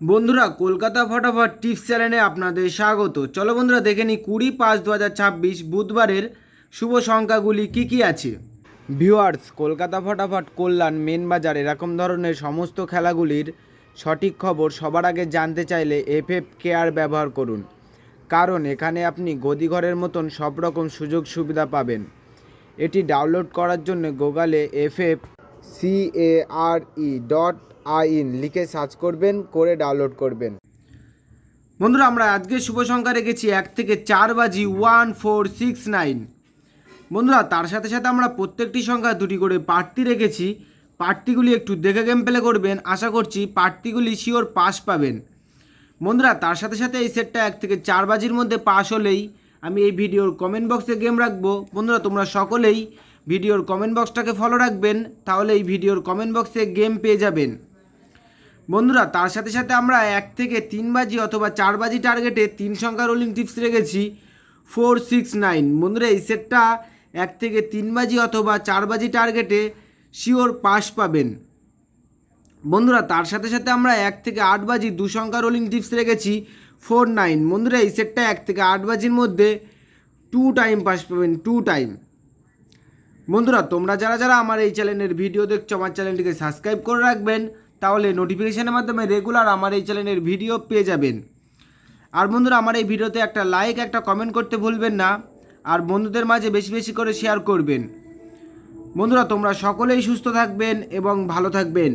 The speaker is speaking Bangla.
বন্ধুরা, কলকাতা ফটাফট টিপস চ্যানেলে আপনাদের স্বাগত। চলো বন্ধুরা, দেখে নিই 20/5/2026 বুধবারের শুভ সংখ্যাগুলি কি কি আছে। ভিউয়ার্স, কলকাতা ফটাফট, কল্যাণ, মেন বাজার এরকম ধরনের সমস্ত খেলাগুলির সঠিক খবর সবার আগে জানতে চাইলে এফএফ কেয়ার ব্যবহার করুন, কারণ এখানে আপনি গদিঘরের মতন সব রকম সুযোগ সুবিধা পাবেন। এটি ডাউনলোড করার জন্য গুগলে FFCARE.in লিখে সার্চ করবেন, করে ডাউনলোড করবেন। বন্ধুরা, আমরা আজকে শুভ সংখ্যা রেখেছি 1 থেকে 4 বাজি 1469। বন্ধুরা, তার সাথে সাথে আমরা প্রত্যেকটি সংখ্যা দুটি করে প্রার্থী রেখেছি। প্রার্থীগুলি একটু দেখে গেম প্লে করবেন, আশা করছি প্রার্থীগুলি শিওর পাস পাবেন। বন্ধুরা, তার সাথে সাথে এই সেটটা 1 থেকে 4 বাজির মধ্যে পাস হলেই আমি এই ভিডিওর কমেন্ট বক্সে গেম রাখবো। বন্ধুরা, তোমরা সকলেই ভিডিওর কমেন্ট বক্সটাকে ফলো রাখবেন, তাহলে এই ভিডিওর কমেন্ট বক্সে গেম পেয়ে যাবেন। বন্ধুরা, তার সাথে সাথে আমরা 1 থেকে 3 বাজি অথবা 4 বাজি টার্গেটে 3 সংখ্যা রোলিং টিপস রেখেছি 469। বন্ধুরা, এই সেটটা 1 থেকে 3 বাজি অথবা 4 বাজি টার্গেটে শিওর পাস পাবেন। বন্ধুরা, তার সাথে সাথে আমরা 1 থেকে 8 বাজি 2 সংখ্যা রোলিং টিপস রেখেছি 49। বন্ধুরা, এই সেটটা 1 থেকে 8 বাজির মধ্যে 2 টাইম পাস পাবেন, 2 টাইম। বন্ধুরা, তোমরা যারা যারা আমার এই চ্যানেলের ভিডিও দেখছো, আমার চ্যানেলটিকে সাবস্ক্রাইব করে রাখবেন, তাহলে নোটিফিকেশনের মাধ্যমে রেগুলার আমার এই চ্যানেলের ভিডিও পেয়ে যাবেন। আর বন্ধুরা, আমার এই ভিডিওতে একটা লাইক, একটা কমেন্ট করতে ভুলবেন না, আর বন্ধুদের মাঝে বেশি বেশি করে শেয়ার করবেন। বন্ধুরা, তোমরা সকলেই সুস্থ থাকবেন এবং ভালো থাকবেন।